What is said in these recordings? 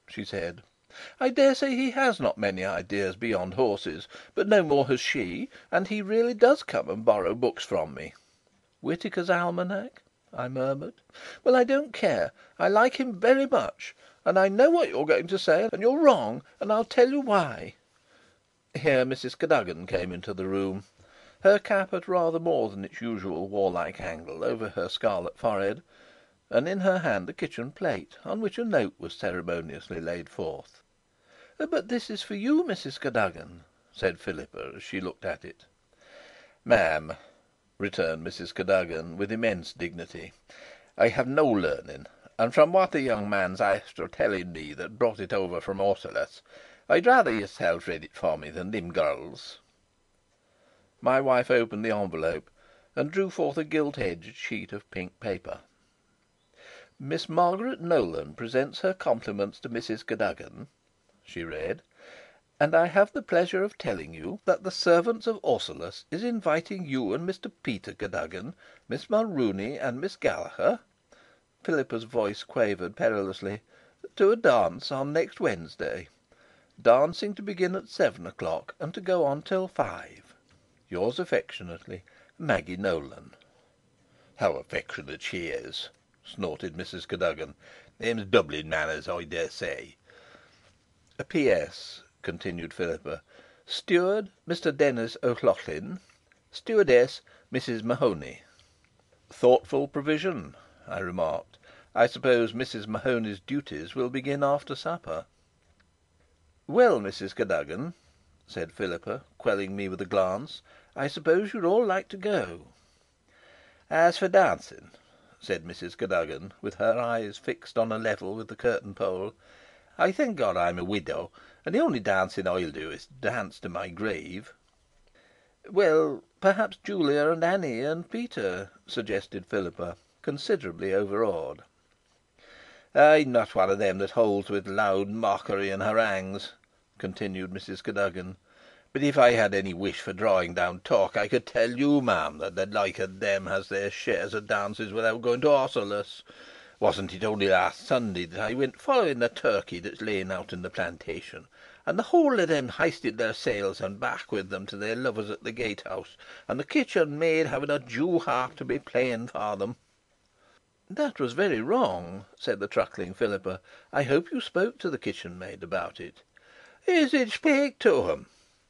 she said. "I dare say he has not many ideas beyond horses, but no more has she, and he really does come and borrow books from me." "Whitaker's Almanack?" I murmured. "Well, I don't care. I like him very much. And I know what you're going to say, and you're wrong, and I'll tell you why." Here Mrs. Cadogan came into the room, her cap at rather more than its usual warlike angle over her scarlet forehead, and in her hand a kitchen plate, on which a note was ceremoniously laid forth. "But this is for you, Mrs. Cadogan," said Philippa, as she looked at it. "Ma'am," returned Mrs. Cadogan, with immense dignity, "I have no learning, and from what the young man's after telling me that brought it over from Orsilas, I'd rather yourself read it for me than them girls." My wife opened the envelope and drew forth a gilt-edged sheet of pink paper. "Miss Margaret Nolan presents her compliments to Mrs. Cadogan," she read, "and I have the pleasure of telling you that the servants of Orsilas is inviting you and Mr. Peter Cadogan, Miss Mulrooney and Miss Gallagher," Philippa's voice quavered perilously, "to a dance on next Wednesday. Dancing to begin at 7 o'clock and to go on till 5. Yours affectionately, Maggie Nolan." "How affectionate she is!" snorted Mrs. Cadogan. "Them's Dublin manners, I dare say." "P.S.," continued Philippa. "Steward, Mr. Dennis O'Loughlin. Stewardess, Mrs. Mahoney." "Thoughtful provision," I remarked. "I suppose Mrs. Mahoney's duties will begin after supper." "Well, Mrs. Cadogan," said Philippa, quelling me with a glance, "I suppose you'd all like to go." "As for dancing," said Mrs. Cadogan, with her eyes fixed on a level with the curtain pole, "I thank God I'm a widow, and the only dancing I'll do is to dance to my grave." "Well, perhaps Julia and Annie and Peter," suggested Philippa, considerably overawed. "I'm not one of them that holds with loud mockery and harangues," continued Mrs. Cadogan. "But if I had any wish for drawing down talk, I could tell you, ma'am, that the like of them has their shares of dances without going to Orsilas. Wasn't it only last Sunday that I went following the turkey that's laying out in the plantation, and the whole of them hoisted their sails and back with them to their lovers at the gatehouse, and the kitchen maid having a Jew harp to be playing for them?" "That was very wrong," said the truckling Philippa. "I hope you spoke to the kitchen maid about it." "Is it spake to 'em?"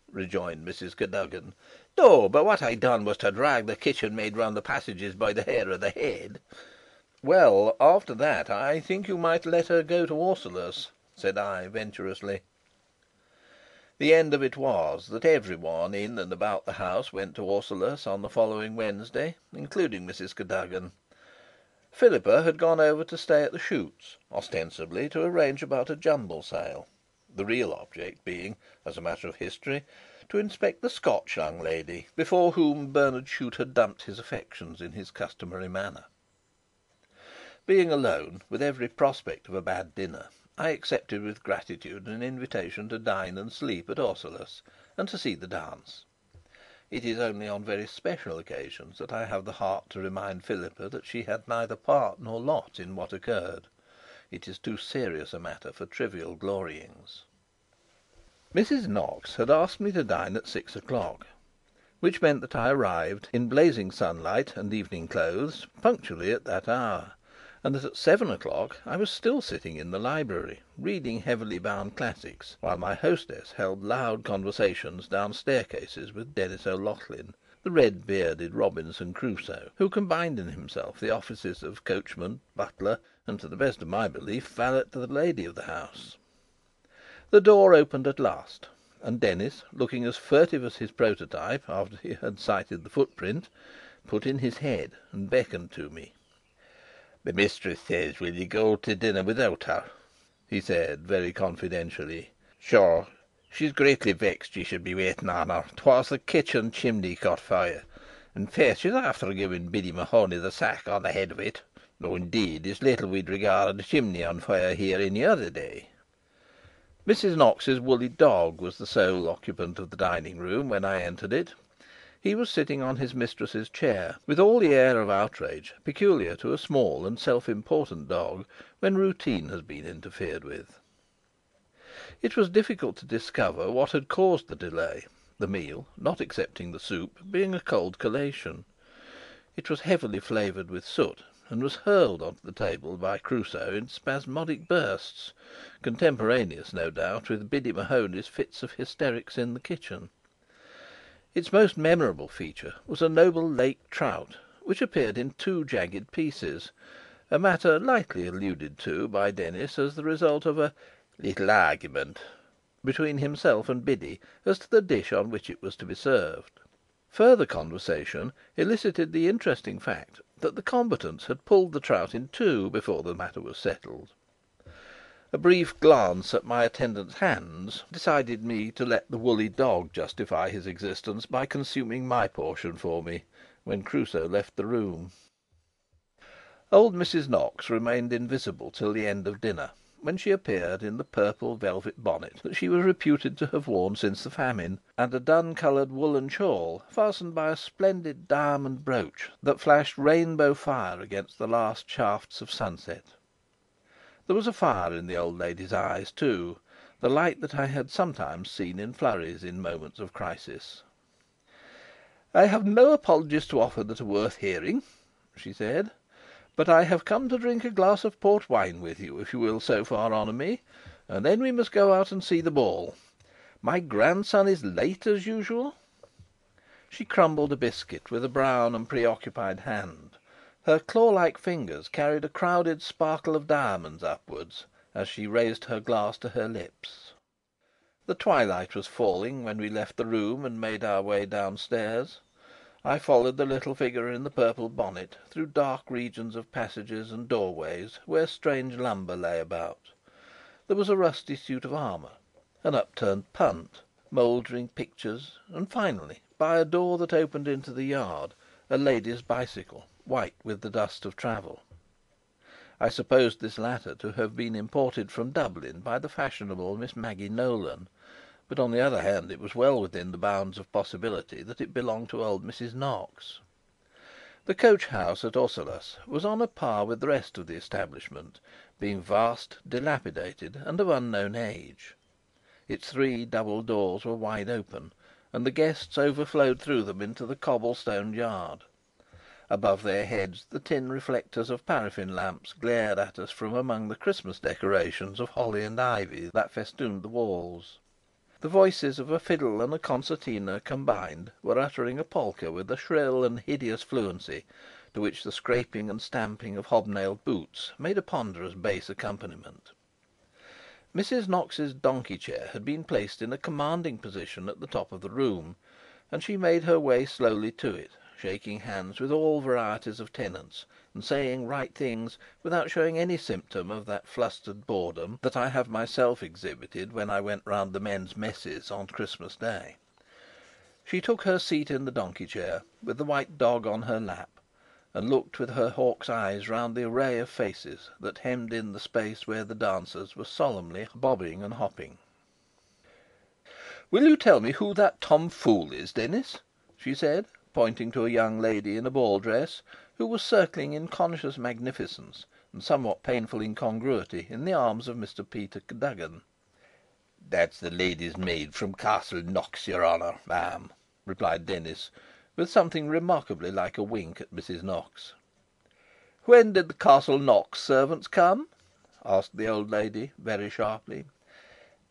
rejoined Mrs. Cadogan. "No, but what I done was to drag the kitchen maid round the passages by the hair of the head." "Well, after that, I think you might let her go to Orsilas," said I, venturously. The end of it was that every one in and about the house went to Orsilas on the following Wednesday, including Mrs. Cadogan. Philippa had gone over to stay at the shoots, ostensibly to arrange about a jumble sale, the real object being, as a matter of history, to inspect the Scotch young lady before whom Bernard Shute had dumped his affections in his customary manner. Being alone, with every prospect of a bad dinner, I accepted with gratitude an invitation to dine and sleep at Orsilas, and to see the dance. It is only on very special occasions that I have the heart to remind Philippa that she had neither part nor lot in what occurred. It is too serious a matter for trivial gloryings. Mrs. Knox had asked me to dine at 6 o'clock, which meant that I arrived, in blazing sunlight and evening clothes, punctually at that hour, and that at 7 o'clock I was still sitting in the library, reading heavily bound classics, while my hostess held loud conversations down staircases with Dennis O'Loughlin, the red-bearded Robinson Crusoe, who combined in himself the offices of coachman, butler, and, to the best of my belief, valet to the lady of the house. The door opened at last, and Dennis, looking as furtive as his prototype after he had sighted the footprint, put in his head and beckoned to me. "The mistress says will ye go to dinner without her?" he said, very confidentially. "Sure, she's greatly vexed ye should be waiting on her. 'Twas the kitchen chimney caught fire, and faith, she's after giving Biddy Mahoney the sack on the head of it, though indeed it's little we'd regard a chimney on fire here any other day." Mrs. Knox's woolly dog was the sole occupant of the dining room when I entered it. He was sitting on his mistress's chair, with all the air of outrage peculiar to a small and self-important dog when routine has been interfered with. It was difficult to discover what had caused the delay, the meal, not excepting the soup, being a cold collation. It was heavily flavoured with soot, and was hurled on to the table by Crusoe in spasmodic bursts, contemporaneous, no doubt, with Biddy Mahony's fits of hysterics in the kitchen. Its most memorable feature was a noble lake trout, which appeared in two jagged pieces, a matter lightly alluded to by Dennis as the result of a "little argument" between himself and Biddy as to the dish on which it was to be served. Further conversation elicited the interesting fact that the combatants had pulled the trout in two before the matter was settled. A brief glance at my attendant's hands decided me to let the woolly dog justify his existence by consuming my portion for me, when Crusoe left the room. Old Mrs. Knox remained invisible till the end of dinner, when she appeared in the purple velvet bonnet that she was reputed to have worn since the famine, and a dun-coloured woollen shawl fastened by a splendid diamond brooch that flashed rainbow fire against the last shafts of sunset. There was a fire in the old lady's eyes, too, the light that I had sometimes seen in flurries in moments of crisis. "I have no apologies to offer that are worth hearing," she said, "but I have come to drink a glass of port wine with you, if you will so far honour me, and then we must go out and see the ball. My grandson is late as usual." She crumbled a biscuit with a brown and preoccupied hand. Her claw-like fingers carried a crowded sparkle of diamonds upwards as she raised her glass to her lips. The twilight was falling when we left the room and made our way downstairs. I followed the little figure in the purple bonnet through dark regions of passages and doorways where strange lumber lay about. There was a rusty suit of armour, an upturned punt, mouldering pictures, and finally, by a door that opened into the yard, a lady's bicycle, white with the dust of travel. I supposed this latter to have been imported from Dublin by the fashionable Miss Maggie Nolan, but on the other hand it was well within the bounds of possibility that it belonged to old Mrs. Knox. The coach house at Orsolas was on a par with the rest of the establishment, being vast, dilapidated, and of unknown age. Its three double doors were wide open, and the guests overflowed through them into the cobble-stoned yard. Above their heads the tin reflectors of paraffin lamps glared at us from among the Christmas decorations of holly and ivy that festooned the walls. The voices of a fiddle and a concertina combined were uttering a polka with a shrill and hideous fluency, to which the scraping and stamping of hobnailed boots made a ponderous bass accompaniment. Mrs. Knox's donkey-chair had been placed in a commanding position at the top of the room, and she made her way slowly to it, shaking hands with all varieties of tenants, and saying right things without showing any symptom of that flustered boredom that I have myself exhibited when I went round the men's messes on Christmas Day. She took her seat in the donkey-chair, with the white dog on her lap, and looked with her hawk's eyes round the array of faces that hemmed in the space where the dancers were solemnly bobbing and hopping. "Will you tell me who that tomfool is, Dennis?" she said, pointing to a young lady in a ball dress, who was circling in conscious magnificence and somewhat painful incongruity in the arms of Mr. Peter Cadogan. "That's the lady's maid from Castle Knox, your honour, ma'am," replied Dennis, with something remarkably like a wink at Mrs. Knox. "When did the Castle Knox servants come?" asked the old lady, very sharply.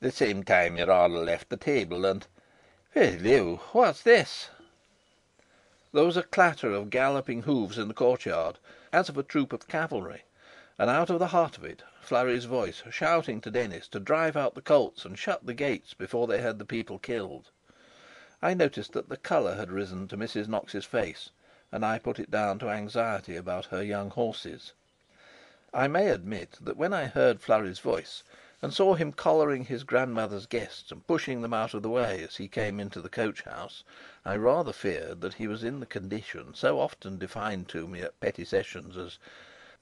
"The same time your honour left the table, and... Hello, what's this?" There was a clatter of galloping hoofs in the courtyard, as of a troop of cavalry, and out of the heart of it Flurry's voice, shouting to Dennis to drive out the colts and shut the gates before they had the people killed. I noticed that the colour had risen to Mrs. Knox's face, and I put it down to anxiety about her young horses. I may admit that when I heard Flurry's voice, and saw him collaring his grandmother's guests and pushing them out of the way as he came into the coach-house, I rather feared that he was in the condition so often defined to me at petty sessions as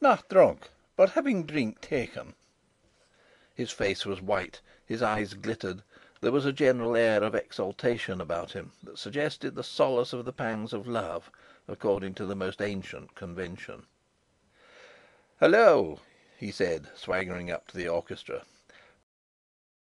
"not drunk, but having drink taken." His face was white, his eyes glittered, there was a general air of exaltation about him that suggested the solace of the pangs of love, according to the most ancient convention. "Hullo!" he said, swaggering up to the orchestra.